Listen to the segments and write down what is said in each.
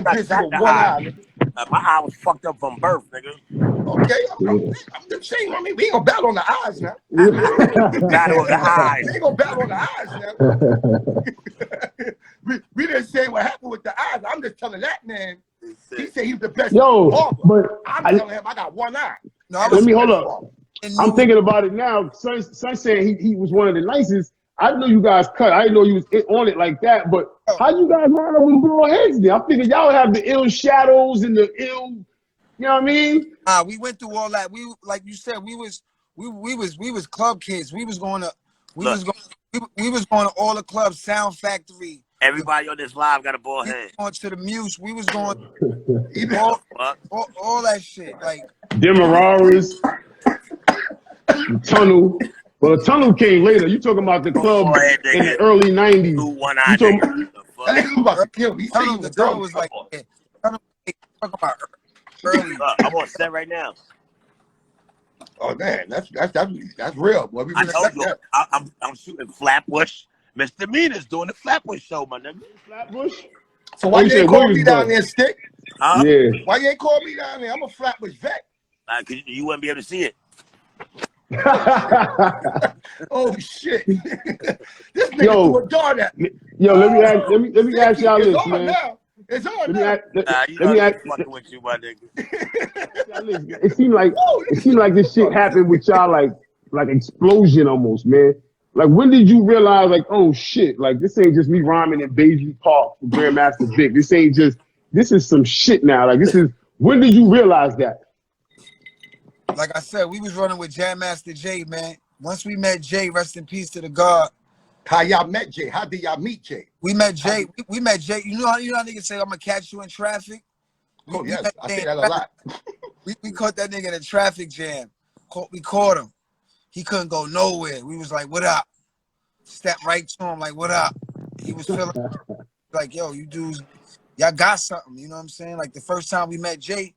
Not This that with the one eye. eye, nigga. My eye was fucked up from birth, nigga. Okay, I'm just saying. I mean, we ain't gonna battle on the eyes now. Battle of the eyes. We ain't gonna battle on the eyes now. we didn't say what happened with the eyes. I'm just telling that man. He said he was the best barber. but I'm telling him I got one eye. No, I let was me hold up. I'm thinking about it now. Son saying he was one of the nicest. I know you guys cut. I didn't know you was on it like that. But how you guys line up with bald heads there? I figured y'all have the ill shadows and the ill. You know what I mean? we went through all that. We, like you said, we was club kids. We was going to to all the clubs, Sound Factory. Everybody on this live got a bald head. Going to the Muse. We was going all that shit. Like Demararis, Tunnel. Well, the Tunnel came later. You talking about the club in the early '90s? One-eye nigga. I'm about to kill me. The Tunnel was like, Tunnel, talking about early. I'm on set right now. Oh man, that's real. Boy, we respect that. I'm shooting Flatbush. Misdemeanors doing the Flatbush show, my nigga. Flatbush. So why you ain't call me down there, Stick? Huh? Yeah. Why you ain't call me down there? I'm a Flatbush vet. Cause you wouldn't be able to see it. Oh shit! This nigga threw a dart at me. Yo, let me ask y'all this, man. Now. It's on now. Let me fucking with you, my nigga. It seemed like this shit happened with y'all like explosion almost, man. Like when did you realize like, oh shit, like this ain't just me rhyming in Bayview Park for Grandmaster Vic. This is some shit now. Like when did you realize that? Like I said, we was running with Jam Master Jay, man. Once we met Jay, rest in peace to the God. How y'all met Jay? How did y'all meet Jay? We met Jay. We met Jay. You know how niggas say I'm gonna catch you in traffic? Oh yes, I say that a lot. We caught that nigga in a traffic jam. We caught him. He couldn't go nowhere. We was like, what up? Stepped right to him, like, what up? He was feeling like, yo, you dudes, y'all got something. You know what I'm saying? Like the first time we met Jay,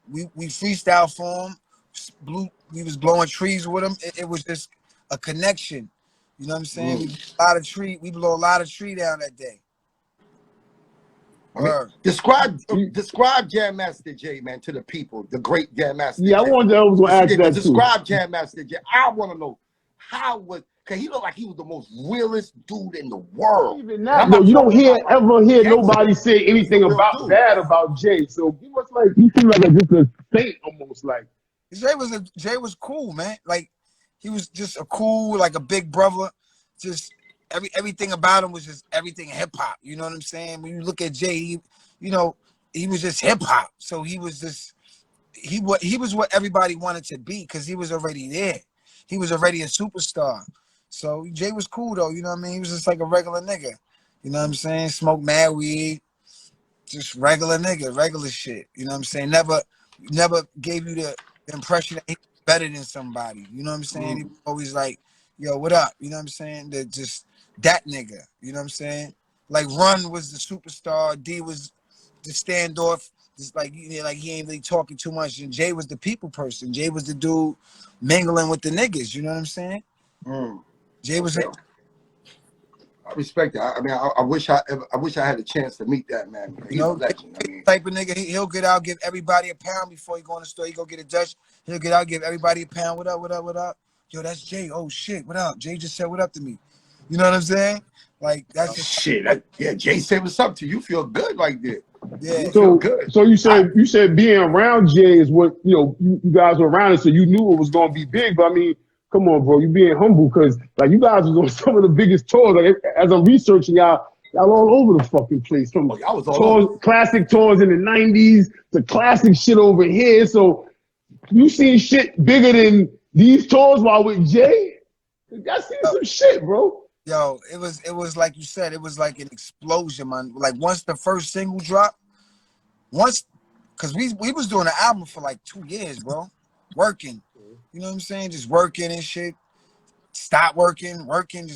we freestyle for him. We was blowing trees with him. It was just a connection. You know what I'm saying? We blow a lot of tree down that day. I mean, describe Jam Master Jay, man, to the people. The great Jam Master Jay. Yeah, I was gonna ask that too. Describe Jam Master Jay. I want to know because he looked like he was the most realest dude in the world. Even that, though, you don't ever hear nobody say anything bad about Jay. So he was like, he seemed like just a saint almost. Like Jay was cool, man. Like he was just a cool, like a big brother. Just everything about him was just everything hip hop. You know what I'm saying? When you look at Jay, he was just hip hop. So he was just he was what everybody wanted to be because he was already there. He was already a superstar. So Jay was cool though. You know what I mean? He was just like a regular nigga. You know what I'm saying? Smoke mad weed, just regular nigga, regular shit. You know what I'm saying? Never gave you the impression that he was better than somebody. You know what I'm saying? He was always like, yo, what up? You know what I'm saying? That nigga. You know what I'm saying? Like Run was the superstar, D was the standoff. Just like he ain't really talking too much. And Jay was the people person. Jay was the dude mingling with the niggas. You know what I'm saying? Jay was. I respect that. I mean, I wish I had a chance to meet that man. He's a legend. I mean, type of nigga. He'll get out, give everybody a pound before he go in the store. He go get a Dutch. He'll get out, give everybody a pound. What up? What up? What up? Yo, that's Jay. Oh shit, what up? Jay just said what up to me. You know what I'm saying? Like that's just shit. Jay said what's up to you. You feel good like that. Yeah. So you said being around Jay is what you guys were around it, so you knew it was gonna be big. But I mean, come on, bro, you being humble because like you guys was on some of the biggest tours. Like as I'm researching y'all all over the fucking place from classic tours in the '90s to classic shit over here. So you seen shit bigger than these tours while with Jay? Y'all seen some shit, bro. Yo, it was like you said, it was like an explosion, man. Like once the first single dropped, because we was doing an album for like 2 years, bro, working. You know what I'm saying? Just working and shit. Stop working, just working.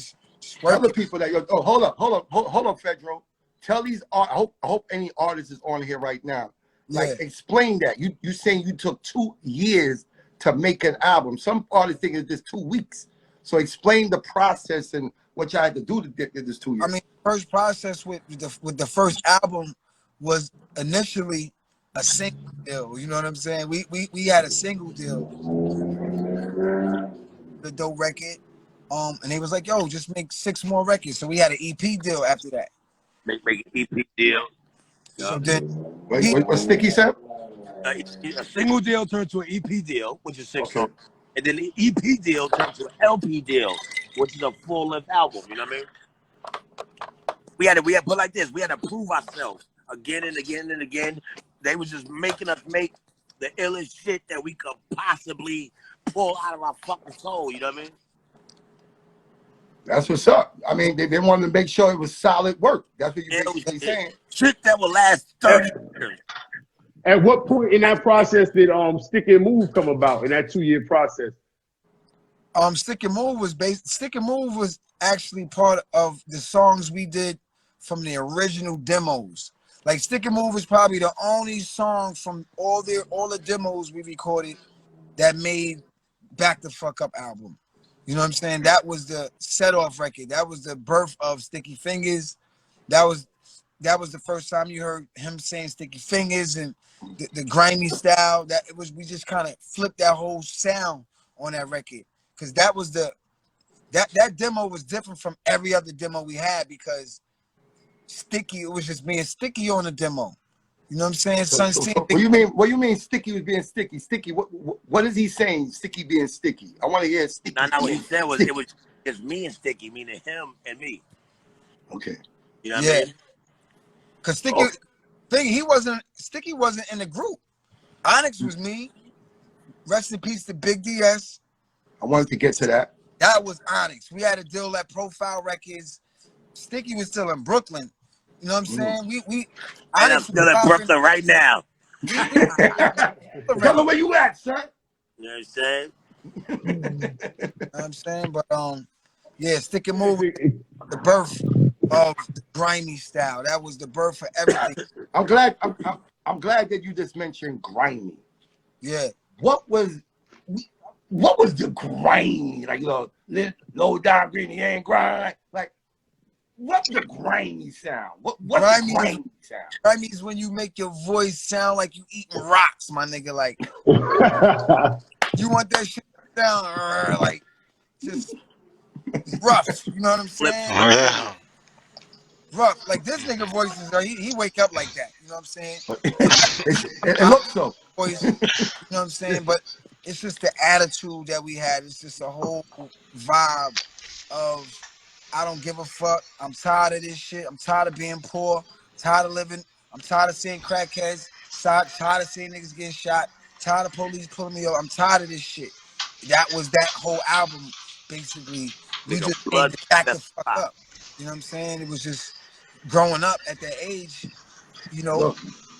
Tell the people that hold up, Fredo. Tell these I hope any artist is on here right now. Like explain that. You saying you took 2 years to make an album. Some artists think it's just 2 weeks. So explain the process and what y'all had to do to get this 2 years. I mean, first process with the first album was initially a single deal. You know what I'm saying? We had a single deal, the dope record. And they was like, yo, just make 6 more records. So we had an EP deal after that. Make an EP deal. So Yeah. then Wait, what Sticky said? A single deal turned to an EP deal, which is 6 Okay. songs, and then the EP deal turned to an LP deal, which is a full-length album. You know what I mean? We had put like this. We had to prove ourselves again and again and again. They was just making us make the illest shit that we could possibly pull out of our fucking soul. You know what I mean? That's what's up. I mean, they wanted to make sure it was solid work. That's what you're basically saying. Shit that will last 30 years. At what point in that process did Stick and Move come about in that 2-year process? Stick and Move was actually part of the songs we did from the original demos. Like Stick and Move is probably the only song from all the demos we recorded that made Back the Fuck Up album. You know what I'm saying? That was the set-off record. That was the birth of Sticky Fingers. That was the first time you heard him saying Sticky Fingers and the grimy style. We just kind of flipped that whole sound on that record. Because that was that demo was different from every other demo we had because Sticky, it was just being sticky on the demo. You know what I'm saying? So what you mean Sticky was being sticky? Sticky, what is he saying? Sticky being sticky. I want to hear Sticky. No, what he said was it's me and Sticky, meaning him and me. Okay. You know what I mean? Because Sticky wasn't in the group. Onyx was me. Rest in peace to Big DS. I wanted to get to that. That was Onyx. We had a deal at Profile Records. Sticky was still in Brooklyn. You know what I'm saying? And I'm still in Brooklyn right now. Tell them where you at, son. You know what I'm saying? You know what I'm saying? But yeah, Stick and Move, the birth of the grimy style. That was the birth of everything. I'm glad that you just mentioned grimy. Yeah. What was the grimy? Like, low down greeny and grind. Like, what's the grimy sound? What's the grimy sound? Grimy is when you make your voice sound like you eating rocks, my nigga. Like, you want that shit to sound like just rough. You know what I'm saying? Rough. Like this nigga voices, he wake up like that. You know what I'm saying? It looks so. Voice, you know what I'm saying? But it's just the attitude that we had. It's just a whole vibe of I don't give a fuck. I'm tired of this shit. I'm tired of being poor. Tired of living. I'm tired of seeing crackheads. Tired of seeing niggas getting shot. Tired of police pulling me over. I'm tired of this shit. That was that whole album, basically. We just came to back the fuck up. You know what I'm saying? It was just growing up at that age, you know.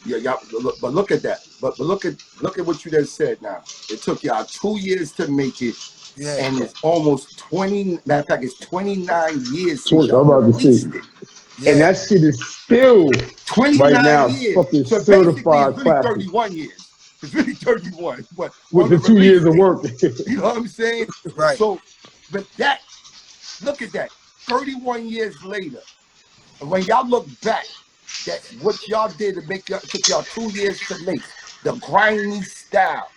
But look at that. But look at what you just said now. It took y'all 2 years to make it. Yeah. And it's almost 20, matter of fact, it's 29 years since y'all released it. Yeah. And that shit is still 29 right now years. fucking So certified it's really 31 years. It's really 31. But with the 2 years of work. You know what I'm saying? Right. So, but look at that. 31 years later, and when y'all look back, that's what y'all did to make y'all, took y'all 2 years to make the grimy style.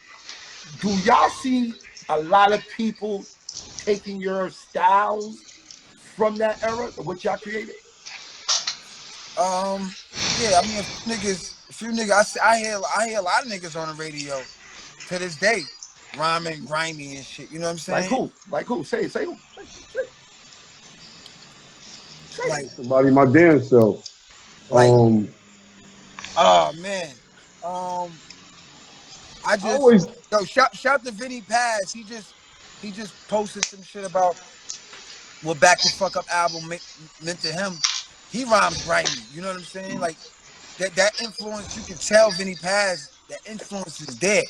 Do y'all see a lot of people taking your styles from that era, what y'all created? Yeah, I mean, a few niggas, I hear a lot of niggas on the radio to this day, rhyming, grimy and shit. You know what I'm saying? Like who? Say who? Like somebody my damn self. Like, oh man. I just shout to Vinny Paz. He just posted some shit about what Back the Fuck Up album meant to him. He rhymes grimy. You know what I'm saying? Like that influence, you can tell Vinny Paz that influence is there.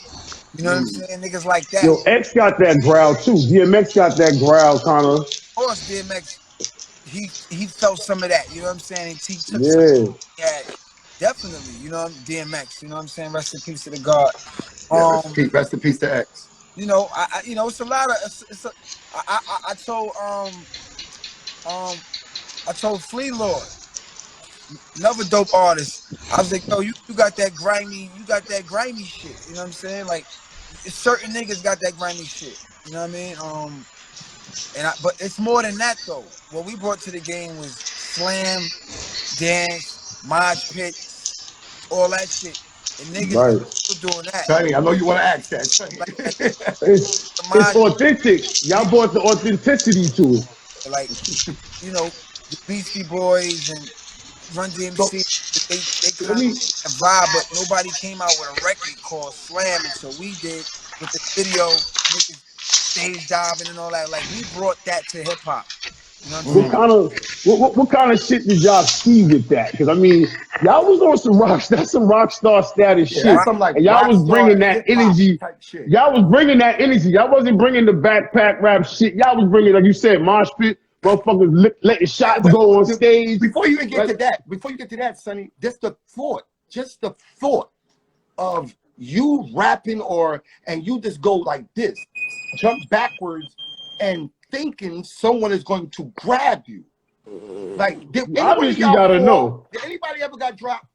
You know what I'm saying? Niggas like that. Yo, X got that growl too. DMX got that growl kind of. Of course, DMX. He felt some of that. You know what I'm saying? He took yeah. Definitely. You know, DMX. You know what I'm saying? Rest in peace to the God. Rest in peace to X. You know, it's a lot of. I told Flea Lord. another dope artist. I was like, yo, you got that grimy shit. You know what I'm saying? Like, certain niggas got that grimy shit. You know what I mean? But it's more than that though. What we brought to the game was slam, dance, mosh pits, all that shit. And niggas Right. was still doing that. Sonny, I know you want to ask that, Sonny. The It's mosh, authentic. Y'all brought the authenticity to it. like, you know, the Beastie Boys and Run So DMC, they let kind me. of vibe, but nobody came out with a record called Slam until we did with the video, niggas stage diving and all that. Like, we brought that to hip hop. You know what I'm What saying? kind of what kind of shit did y'all see with that? Because I mean, y'all was on some that's some rock star status Yeah, shit, that's some like and y'all rock was star bringing that hip hop energy. type shit. Y'all was bringing that energy. Y'all wasn't bringing the backpack rap shit. Y'all was bringing, like you said, mosh pit, motherfuckers letting shots go on stage. Before you even get Like, to that, Sonny, just the thought of you rapping and you just go like this, jump backwards and thinking someone is going to grab you. Like, did any one of obviously, y'all gotta fall? know. Did anybody ever got dropped?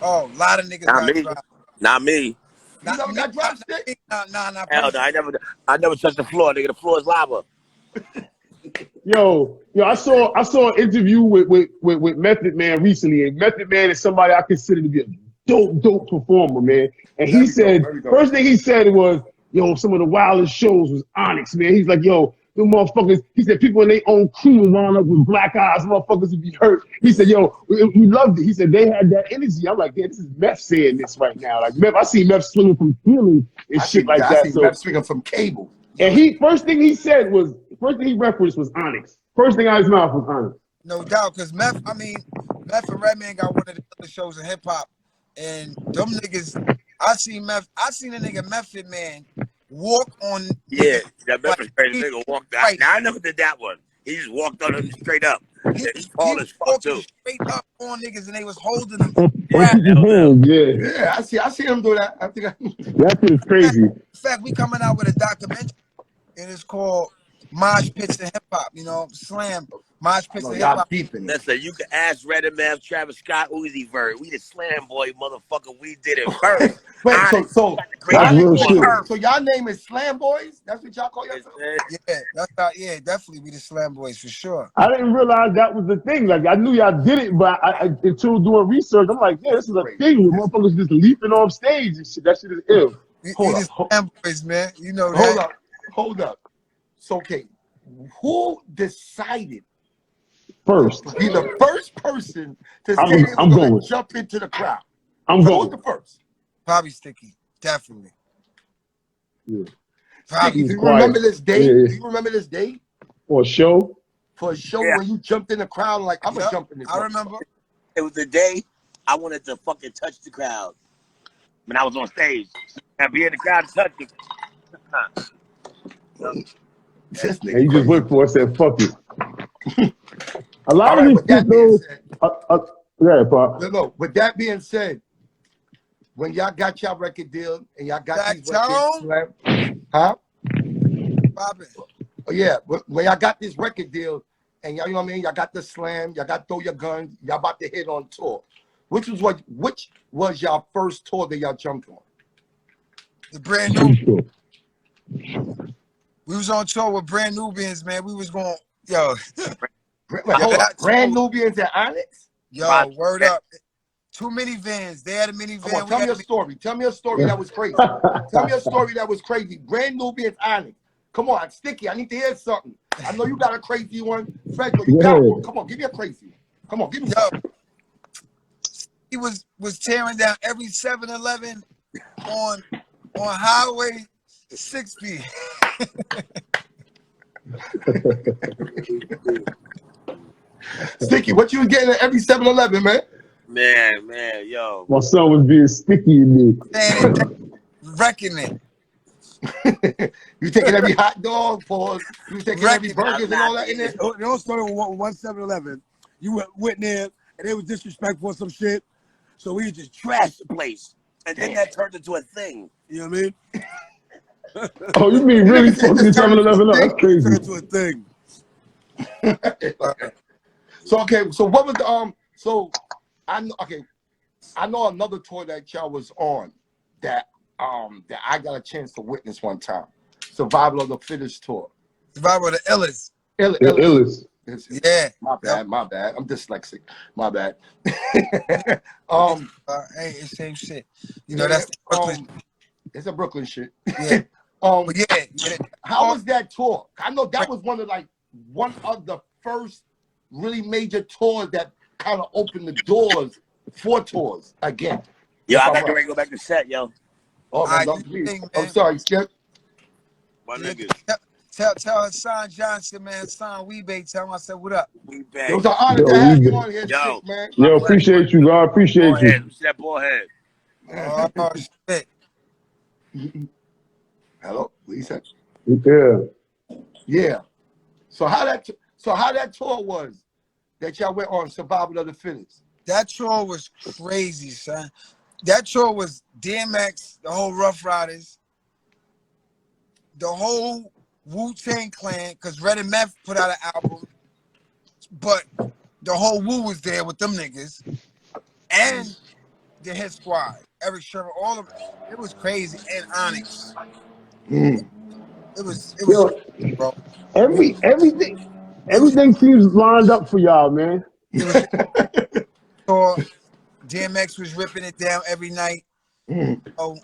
Oh, a lot of niggas Not got me. dropped. Not me. You Not never me. got dropped, Stick? Not Hell no. personally. I never touched the floor, nigga. The floor is lava. Yo, I saw an interview with Method Man recently, and Method Man is somebody I consider to be a dope performer, man. And he Very dope, said, very dope. first thing he said was, yo, some of the wildest shows was Onyx, man. He's like, yo, the motherfuckers, he said people in their own crew wound up with black eyes, motherfuckers would be hurt. He said, yo, we loved it. He said they had that energy. I'm like, yeah, this is Meth saying this right now. Like, Meth, I see Meth swinging from ceiling and shit like I that. see So Meth swinging from cable. and first thing he referenced was Onyx. First thing out of his mouth was Onyx. No doubt, because Meth and Redman got one of the other shows in hip hop, and them niggas, I seen a nigga Method Man walk on Yeah, niggas that like Memphis crazy nigga walked out. right. Now I never did that one. He just walked on him straight up. He He's tall was as fuck walking too. straight up on niggas, and they was holding him. Hell yeah. Yeah, I see him do that. That shit's crazy. In fact, we coming out with a documentary, and it's called Mosh Pits and Hip Hop. You know, Slam Mosh Pits and Hip Y'all Hop. deep in it. Listen, you can ask Red Math, Travis Scott, Uzi Vert. We the slam boy, motherfucker. We did it first. Wait, Onyx so got the That's greatest real shit on shit. earth. so y'all name is Slam Boys? That's what y'all call yourself? Yeah, that's how. Yeah, definitely we the Slam Boys for sure. I didn't realize that was the thing. Like, I knew y'all did it, but until doing research, I'm like, yeah, this is a thing where motherfuckers just leaping off stage and shit. That shit is ill. We Hold the up, Slam Boys, man. You know that. hold up. So, okay, who decided First, to be the first person to say they I'm were going going. to jump into the crowd? I'm So who was going. the first? Probably Sticky, definitely. Yeah. Probably. Do you quiet. remember this day? Yeah. Do you remember this day For a show? for a show Yeah. when you jumped in the crowd like, I'm going to jump in this I motherfucker. remember. It was the day I wanted to fucking touch the crowd when I was on stage. And be in the crowd and touch it. This And nigga he just crazy. went for it, said, fuck it. A lot All of right, this with that shit, being though. said, Yeah, Pop. no, with that being said, when y'all got y'all record deal and y'all got That these records, tone, huh? popping. Oh, yeah, when y'all got this record deal and y'all, you know what I mean? Y'all got the slam, y'all got throw your guns, y'all about to hit on tour. Which was y'all first tour that y'all jumped on? The brand new. We was on tour with Brand Nubians, man. We was going, yo. Hold up, Brand Nubians at Onyx? Yo, word up. 2 minivans. They had a minivan. Come on, tell me a story. Tell me a story that was crazy. Tell me a story that was crazy. Brand Nubians Onyx. Come on, Sticky. I need to hear something. I know you got a crazy one. Fredo, you got one. Come on, give me a crazy one. Come on, give me something. He was tearing down every 7-Eleven on Highway 60. Sticky, what you was getting at every 7-Eleven, man? Man, yo. My son was being sticky in me. Wrecking it. You taking every hot dog, pause. You was taking every burgers and all that in there? It all started with one 7-Eleven. You went there and they was disrespectful or some shit. So we just Trash the place. And then that turned into a thing. you know what I mean? Oh, you mean really fucking 7-Eleven up? That's crazy. Turned into a thing. So okay, so what was the So I know. Okay, I know another tour that y'all was on that that I got a chance to witness one time. Survival of the Fittest tour. Survival of the Illest. Illis. Yeah. My bad. My bad. I'm dyslexic. My bad. Hey, it's same shit. You know, that's the Brooklyn. It's a Brooklyn shit. Yeah. But yeah. How was that tour? I know that was one of the first really major tours that kind of opened the doors for tours again. Yo, I got to go back to set, yo. Oh man, I'm sorry, Skip. My niggas. Tell Hassan Johnson, man, Hassan Weebay, tell him I said what up. Weebay. It was an honor to have you on here, sick, man. Yo, appreciate you, God. Appreciate you. See that ball head. Oh shit. Hello, what you said? Yeah. So how that tour was that y'all went on, Survival of the Fittest? That tour was crazy, son. That tour was DMX, the whole Rough Riders, the whole Wu-Tang Clan, because Red and Meth put out an album, but the whole Wu was there with them niggas, and the Hit Squad, Eric Sherman, all of it. It was crazy, and Onyx. It was, bro. Everything seems lined up for y'all, man. It was tour. DMX was ripping it down every night. So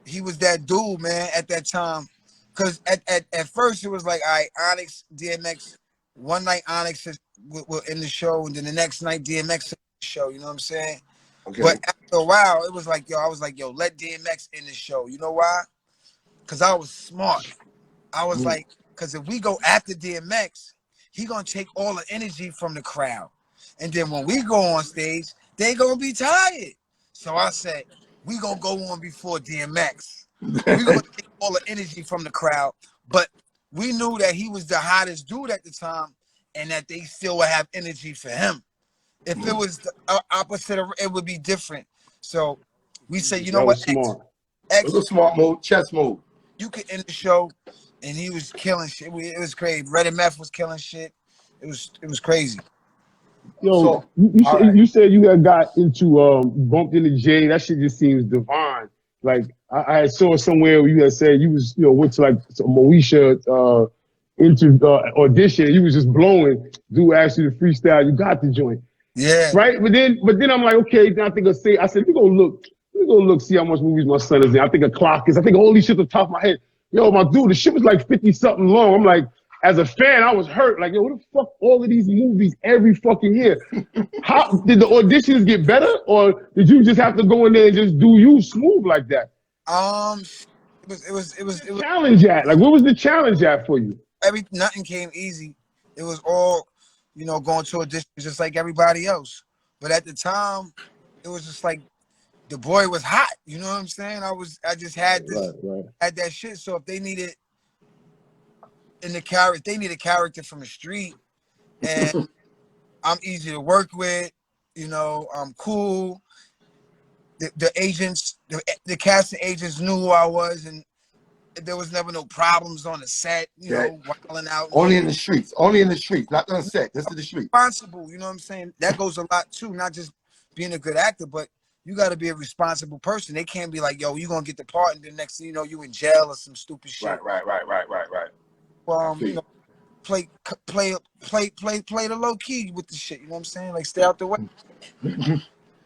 he was that dude, man, at that time. Because at first it was like, all right, Onyx, DMX. One night Onyx were in the show, and then the next night DMX in the show. You know what I'm saying? Okay. But after a while, it was like, I was like, let DMX in the show. You know why? Because I was smart. I was like, because if we go after DMX, he gonna take all the energy from the crowd. And then when we go on stage, they gonna be tired. So I said, we gonna go on before DMX. We gonna take all the energy from the crowd. But we knew that he was the hottest dude at the time and that they still would have energy for him. If it was the opposite, it would be different. So we said, you know what, X was a smart move, chess move. You could end the show, and he was killing shit. It was crazy. Red and Meth was killing shit. It was crazy. Yo, so, you said you had got into bumped into Jay. That shit just seems divine. Like I saw somewhere where you had said you was went to like some Moesha audition. You was just blowing. Dude asked you to freestyle. You got the joint. Yeah. Right. But then I'm like, okay. Then I think I said we gonna look, see how much movies my son is in. I think a clock is. I think all these shit off the top of my head. Yo, my dude, the shit was like 50 something long. I'm like, as a fan, I was hurt. Like, yo, what the fuck? All of these movies every fucking year. How did the auditions get better, or did you just have to go in there and just do you smooth like that? It was challenge at. Like, what was the challenge at for you? Nothing came easy. It was all, going to auditions just like everybody else. But at the time, it was just like the boy was hot. You know what I'm saying? I just had this, had that shit. So if they needed they need a character from the street, and I'm easy to work with. I'm cool. The agents, the casting agents knew who I was, and there was never no problems on the set. Wilding out. Only in the streets, not on the set. This is the street. Responsible. You know what I'm saying? That goes a lot too. Not just being a good actor, but you got to be a responsible person. They can't be like, yo, you gonna get the part, and the next thing you know, you in jail or some stupid shit. Right. Play the low key with the shit. You know what I'm saying? Like, stay out the way.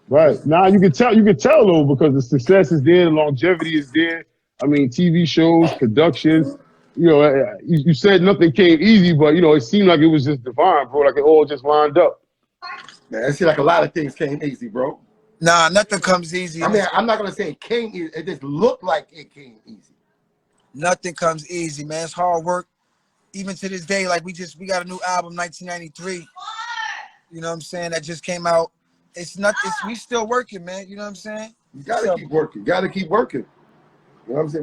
Right. Now you can tell though, because the success is there, the longevity is there. I mean, TV shows, productions. You said nothing came easy, but it seemed like it was just divine, bro. Like it all just lined up. Man, it seemed like a lot of things came easy, bro. Nah, nothing comes easy. I mean, I'm not gonna say it came easy. It just looked like it came easy. Nothing comes easy, man. It's hard work. Even to this day, like we got a new album, 1993. You know what I'm saying? That just came out. We still working, man. You know what I'm saying? You gotta keep working. You know what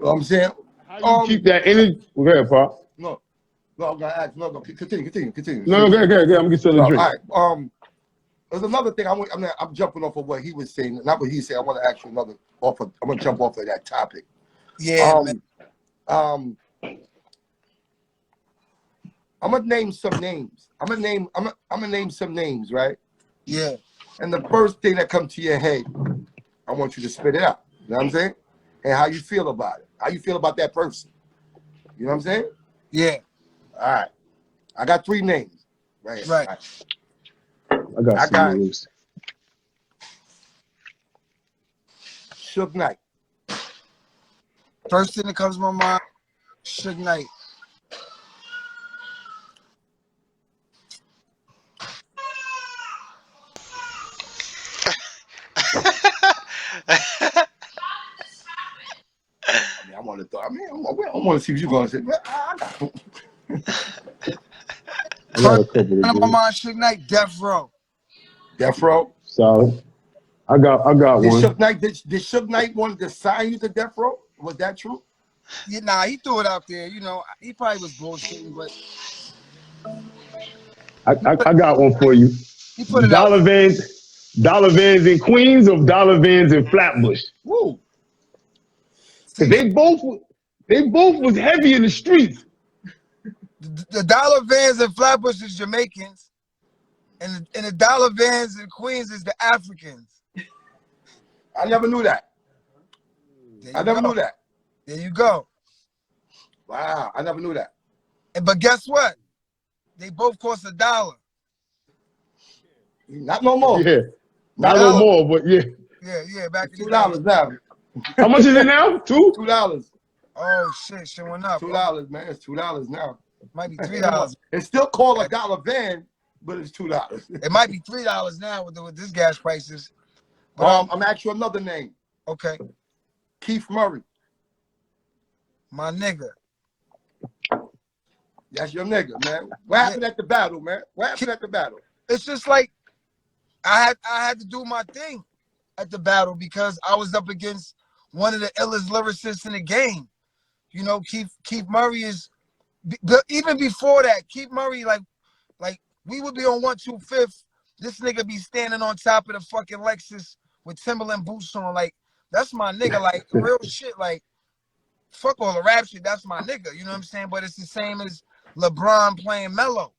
I'm saying? How you keep that energy? Go ahead, Pop. No, I'm gonna ask. No, continue. No, go ahead. I'm gonna get some drink. All right. There's another thing. I'm jumping off of what he was saying, not what he said. I want to ask you another. I'm gonna jump off of that topic. Yeah, man. I'm gonna name some names. I'm gonna name some names, right? Yeah. And the first thing that comes to your head, I want you to spit it out. You know what I'm saying? And how you feel about it. How you feel about that person. You know what I'm saying? Yeah. All right. I got 3 names. Right. Right. I got some names. Suge Knight. First thing that comes to my mind, Suge Knight. I want to throw. I want to see what you're going to say. I got a First couple thing of that comes to my them. mind, Suge Knight, Death Row. Death Row. Solid. I got Did one. Suge Knight did Suge Knight want to sign you to Death Row? Was that true? Yeah, nah, he threw it out there. You know, he probably was bullshitting, but I got one for you. he put it out. Dollar Vans in Queens or Dollar Vans in Flatbush? Woo. Cause See, they both was heavy in the streets. the Dollar Vans in Flatbush is Jamaicans, and the Dollar Vans in Queens is the Africans. I never knew that. There I you never go. knew that. There you go. Wow, I never knew that. But guess what? They both cost $1. Not no more. Yeah. Not Not no no more. more, but yeah. Yeah, back in the $2 day. now. How much is it now? $2? $2. Oh shit went up. $2, man. It's $2 now. Might be $3. It's still called a dollar van, but it's $2. It might be $3 now with this gas prices. But I'm asking you another name. okay, Keith Murray. my nigga. That's your nigga, man. What happened at the battle, man? What happened at the battle? It's just like I had to do my thing at the battle because I was up against one of the illest lyricists in the game. You know, Keith Murray is even before that. Keith Murray, like we would be on 125th. This nigga be standing on top of the fucking Lexus with Timberland boots on. Like that's my nigga. Like real shit. Like fuck all the rap shit. That's my nigga. You know what I'm saying? But it's the same as LeBron playing Melo.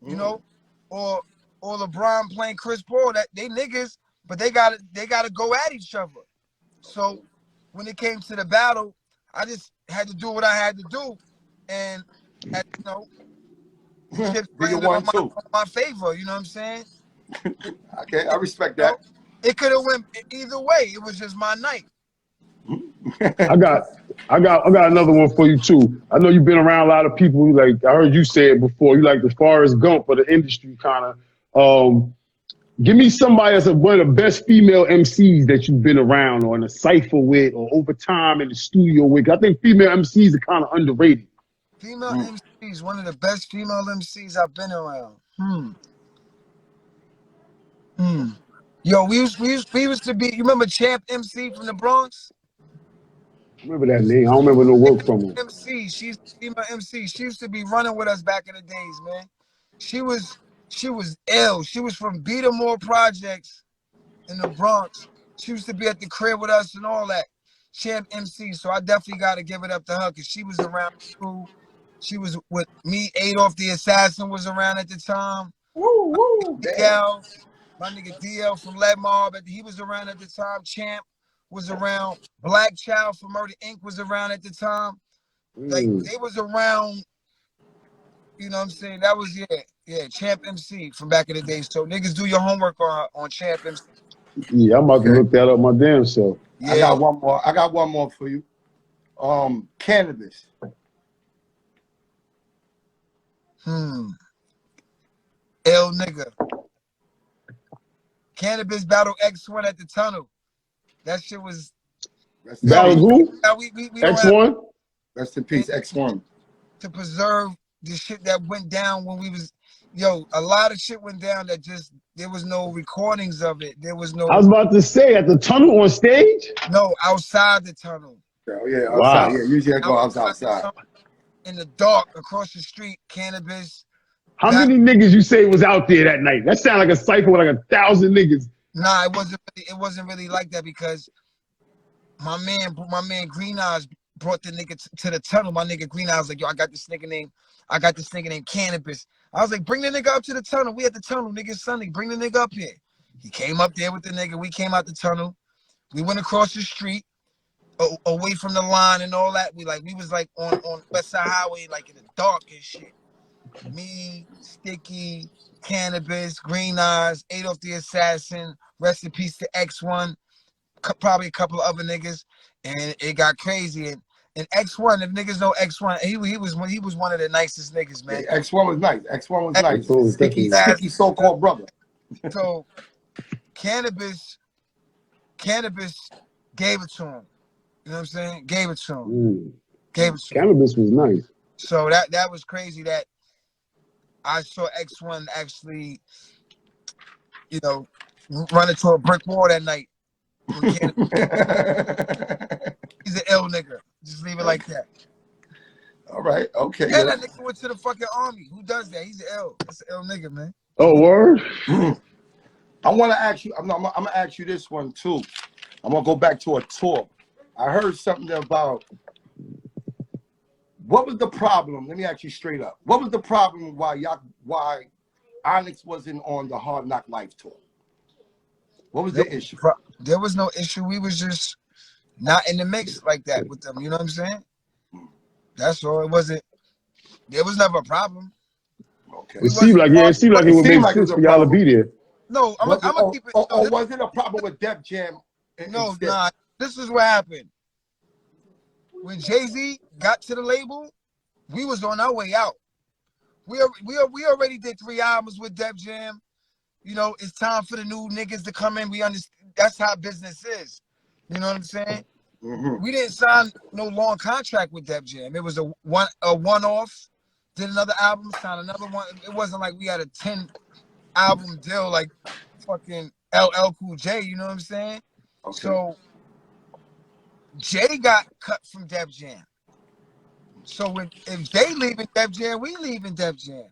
You know, or LeBron playing Chris Paul. That they niggas, but they gotta go at each other. So when it came to the battle, I just had to do what I had to do, and you know, the chips landed on my favor. You know what I'm saying? Okay, I respect that. It could have went either way. It was just my night. I got another one for you too. I know you've been around a lot of people. Like I heard you say it before. You like the Forrest Gump of the industry, kind of. Give me somebody that's one of the best female MCs that you've been around, or in a cipher with, or over time in the studio with. I think female MCs are kind of underrated. Female MCs, one of the best female MCs I've been around. Yo, we used to be. You remember Champ MC from the Bronx? Remember that name? I don't remember no work from her. MC, she's female MC. She used to be running with us back in the days, man. She was ill. She was from Beatamore Projects in the Bronx. She used to be at the crib with us and all that. Champ MC. So I definitely got to give it up to her because she was around too. She was with me. Adolf the Assassin was around at the time. DL, my nigga DL from Lead Mob, he was around at the time. Champ was around. Black Child from Murder Inc. was around at the time. Like they was around. You know what I'm saying? That was Champ MC from back in the day. So niggas do your homework on Champ MC. Yeah, I'm about to look that up my damn self. Yeah. I got one more for you. Cannabis. Ill nigga. Cannabis battle X1 at the tunnel. That shit was. Battle who? We X1? Rest in peace, X1. To preserve the shit that went down when we was, a lot of shit went down that just, there was no recordings of it. There was no. I was about to say, at the tunnel on stage? No, outside the tunnel. Oh, yeah, outside. Wow. Yeah, usually I go outside. In the dark, across the street, cannabis. How many niggas you say was out there that night? That sounded like a cycle with like 1,000 niggas. Nah, it wasn't really like that because my man Green Eyes brought the nigga to the tunnel. My nigga Green, I was like, yo, I got this nigga named Cannabis. I was like, bring the nigga up to the tunnel. We at the tunnel, nigga. Sunday, bring the nigga up here. He came up there with the nigga. We came out the tunnel. We went across the street, away from the line and all that. We was like on West Side Highway, like in the dark and shit. Me, Sticky, Cannabis, Green Eyes, Adolf the Assassin, rest in peace to X1, probably a couple of other niggas, and it got crazy. And X1, if niggas know X1, he was one of the nicest niggas, man. Yeah, X1 was nice. X1 was nice. Sticky so-called brother. So Cannabis gave it to him. You know what I'm saying? Gave it to him. Gave it to him. Cannabis was nice. So that was crazy that I saw X1 actually, you know, run into a brick wall that night. He's an ill nigga. Just leave it like that. All right. Okay. Yeah, that nigga went to the fucking army. Who does that? He's an ill. That's an ill nigga, man. Oh, word? I want to ask you, I'm going to ask you this one too. I'm going to go back to a tour. I heard something about, what was the problem? Let me ask you straight up. What was the problem why Onyx wasn't on the Hard Knock Life tour? What was the issue? There was no issue. We was just not in the mix like that with them. You know what I'm saying? That's all. It wasn't. There was never a problem. Okay. It seemed like it would make sense for y'all to be there. No, I'm gonna keep it. Or was it a problem with Def Jam? No, nah. This is what happened. When Jay-Z got to the label, we was on our way out. We already did 3 albums with Def Jam. You know, it's time for the new niggas to come in. We understand that's how business is. You know what I'm saying? Mm-hmm. We didn't sign no long contract with Def Jam. It was a one-off. Did another album, signed another one. It wasn't like we had a 10-album deal like fucking LL Cool J. You know what I'm saying? Okay. So Jay got cut from Def Jam. So if they leaving Def Jam, we leaving Def Jam.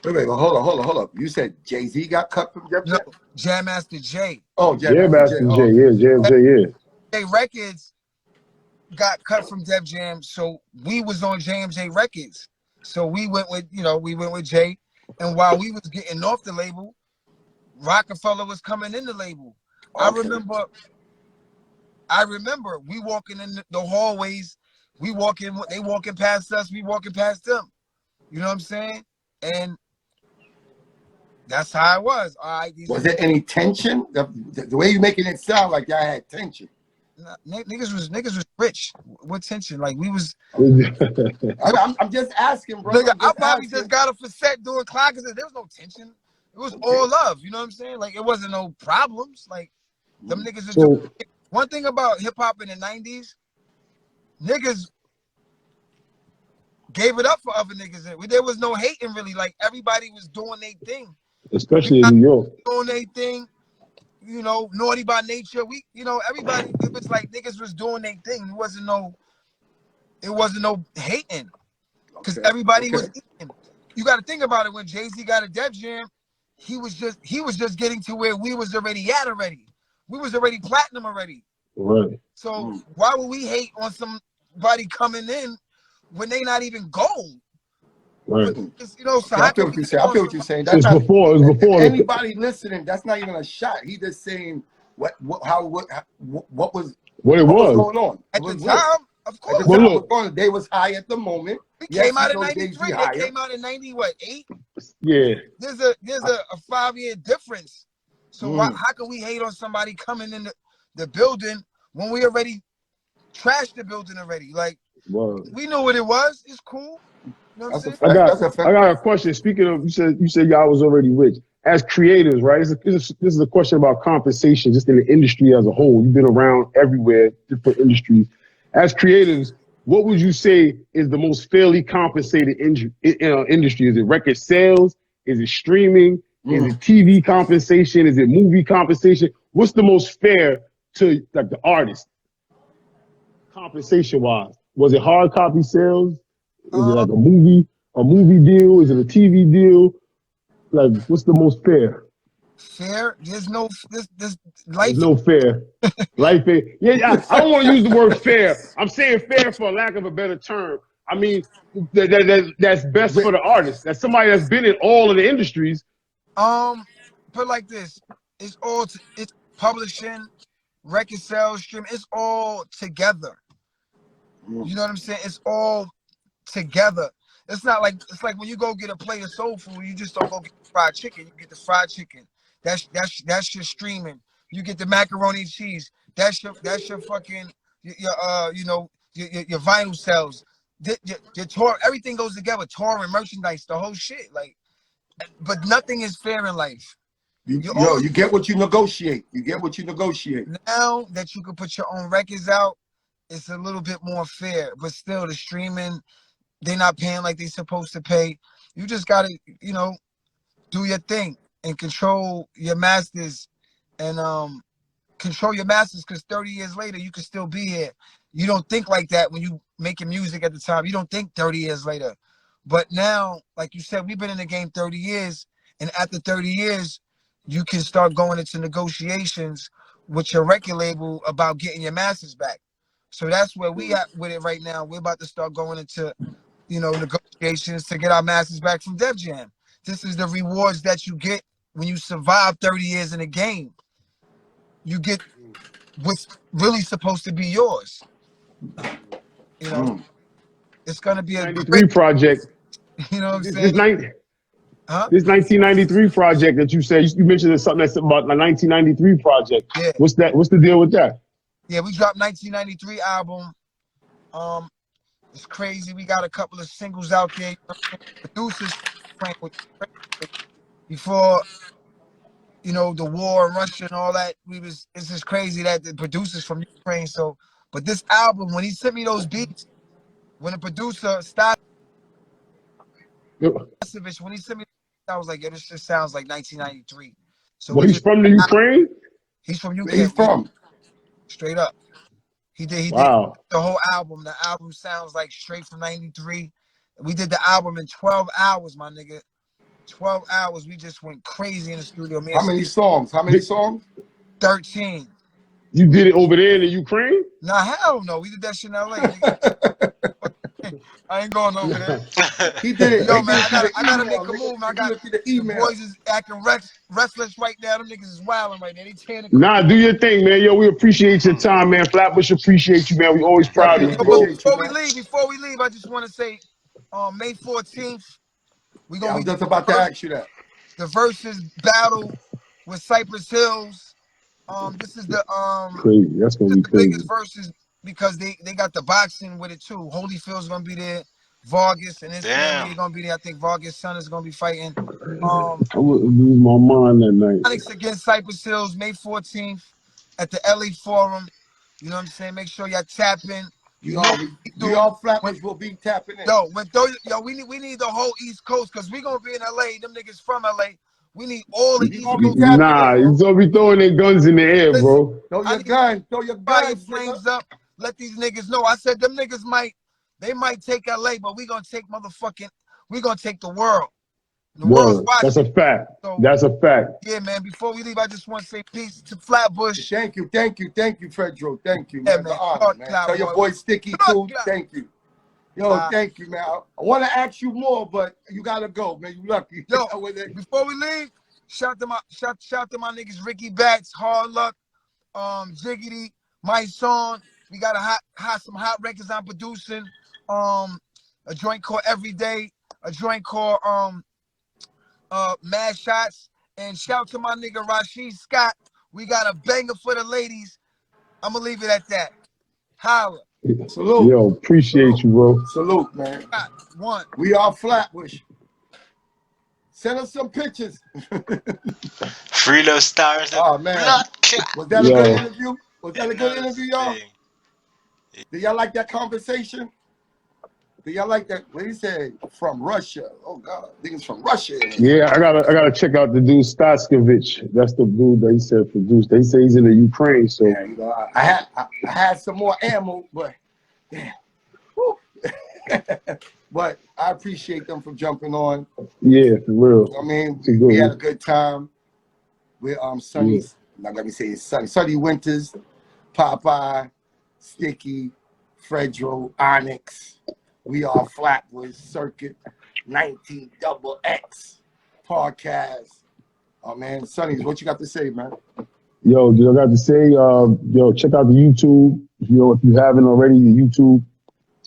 Wait, hold up. You said Jay-Z got cut from Def Jam? No, Jam Master Jay. Oh, Jam Master Jay. Yeah, JMJ, Jay Records got cut from Def Jam, so we was on JMJ Records. So we went with Jay, and while we was getting off the label, Rockefeller was coming in the label. Okay. I remember we walking in the hallways, they walking past us, we walking past them. You know what I'm saying? And that's how it was. All right. Was there any tension? The way you making it sound like y'all had tension. Niggas was rich. What tension? Like we was. I'm just asking, bro. Nigga, I probably just got a facet doing clockers. There was no tension. It was all love. You know what I'm saying? Like it wasn't no problems. Like them niggas is doing. One thing about hip hop in the 90s, niggas gave it up for other niggas. There was no hating really. Like everybody was doing their thing. Especially in New York. Doing their thing. You know, naughty by nature. Everybody, it was like niggas was doing their thing. It wasn't no hating. Because everybody was eating. You gotta think about it. When Jay-Z got a Def Jam, he was just getting to where we was already at already. We was already platinum already. Right. So why would we hate on somebody coming in when they not even gold? Right. You know, so I feel what you're saying. I feel what you're saying. That's it was before. Anybody listening, that's not even a shot. He just saying what was going on at the time. Of course, they was high at the moment. We came out in '93. They came out in '98. Yeah. There's a 5-year difference. So how can we hate on somebody coming in the building when we already trashed the building already? Like we knew what it was. It's cool. You know what I'm saying? I got a question. Speaking of, you said y'all was already rich. As creators, right? This is a question about compensation, just in the industry as a whole. You've been around everywhere, different industries. As creators, what would you say is the most fairly compensated industry? Is it record sales? Is it streaming? Is it TV compensation? Is it movie compensation? What's the most fair to like the artist? Compensation wise, was it hard copy sales? Is it like a movie deal? Is it a TV deal? Like, what's the most fair? Fair. There's no this life. There's no fair. Life is, yeah, I don't want to use the word fair. I'm saying fair for lack of a better term. I mean, that's best for the artist. That's somebody that's been in all of the industries. Put like this, it's it's publishing, record sales, stream. It's all together. You know what I'm saying? It's all together. It's not like it's like when you go get a plate of soul food, you just don't go get fried chicken. You get the fried chicken. That's your streaming. You get the macaroni and cheese. That's your fucking your vinyl sales. Your tour, everything goes together. Touring, merchandise, the whole shit. Like, but nothing is fair in life. You get what you negotiate. You get what you negotiate. Now that you can put your own records out, it's a little bit more fair. But still, the streaming, they're not paying like they're supposed to pay. You just gotta, do your thing and control your masters, and control your masters. Because 30 years later, you can still be here. You don't think like that when you making music at the time. You don't think 30 years later. But now, like you said, we've been in the game 30 years, and after 30 years, you can start going into negotiations with your record label about getting your masters back. So that's where we at with it right now. We're about to start going into, negotiations to get our masters back from Def Jam. This is the rewards that you get when you survive 30 years in a game. You get what's really supposed to be yours. It's gonna be a 93 project. You know what I'm This saying? This 1993 project that you said, you mentioned something that's about the 1993 project. Yeah. What's that? What's the deal with that? Yeah, we dropped 1993 album. It's crazy. We got a couple of singles out there. Producers before, the war in Russia and all that. It's just crazy that the producers from Ukraine. So, but this album, when he sent me those beats, when the producer when he sent me, I was like, this just sounds like 1993. So well, he's from the Ukraine? He's from UK. Where he's from? Straight up. He did Wow. the whole album. The album sounds like straight from 93. We did the album in 12 hours, my nigga. 12 hours. We just went crazy in the studio. How many songs? 13. You did it over there in the Ukraine? Nah, hell no. We did that shit in LA. I ain't going over there. He did it. Yo, man, I gotta make a move. I got the boys is acting restless right now. Them niggas is wilding right now. They tearing the Nah, do your thing, man. Yo, we appreciate your time, man. Flatbush appreciate you, man. We always proud of you, bro. Before we leave, I just want to say, May 14th, we gonna I was just about to ask you that. The versus battle with Cypress Hills. This is the crazy. That's gonna be crazy. Biggest versus because they got the boxing with it too. Holyfield's gonna be there. Vargas and his family gonna be there. I think Vargas' son is gonna be fighting. I would lose my mind that night. Onyx against Cypress Hills, May 14th at the LA Forum. You know what I'm saying? Make sure y'all tap in. We all Flatbush will be tapping in. We need the whole East Coast because we gonna be in LA. Them niggas from LA. We need all the East Coast. Nah, you don't be throwing their guns in the air, bro. Throw your gun. Throw your gun. Flames up. Let these niggas know. I said them niggas might take LA, but we gonna take the world. The world's watching. That's a fact. So, that's a fact. Yeah, man. Before we leave, I just want to say peace to Flatbush. Thank you, Fredo. Thank you, man. Yeah, man. Tell your boy Sticky too. Thank you. Yo, thank you, man. I want to ask you more, but you gotta go, man. You lucky. Yo, before we leave, shout to my niggas Ricky Bats, Hard Luck, Jiggity, My Song. We got some hot records I'm producing. A joint called Every Day, a joint called Mad Shots, and shout to my nigga Rashid Scott. We got a banger for the ladies. I'm gonna leave it at that. Holla. Salute. Yo, appreciate you, bro. Salute, man. One. We are Flatbush. Send us some pictures. Fredo stars. Oh man. Was that a good interview? Was that a good interview, y'all? Did y'all like that conversation? Do y'all like that? What he said from Russia? Oh God, niggas from Russia. Yeah, I gotta check out the dude Staskovich. That's the dude that he said produced. They say he's in the Ukraine. So yeah, I had some more ammo, but yeah. But I appreciate them for jumping on. Yeah, for real. I mean, we had a good time. We're Yeah. Sonny's. Now let me say it's Sonny Winters, Popeye, Sticky, Fredo, Onyx. We are Flatbush Circuit 19 double X podcast. Oh man, Sonny's, what you got to say, man? Yo, I got to say, yo, check out the YouTube. If you haven't already, the YouTube.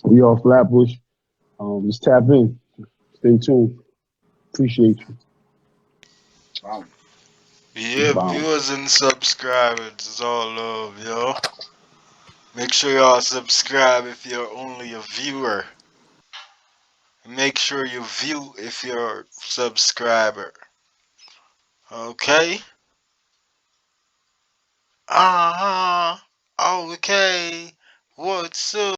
We are Flatbush. Just tap in. Stay tuned. Appreciate you. Wow. Yeah, Bomb. viewers and subscribers, it's all love, yo. Make sure y'all subscribe if you're only a viewer. Make sure you view if you're a subscriber. Okay? Uh huh. Okay. What's up?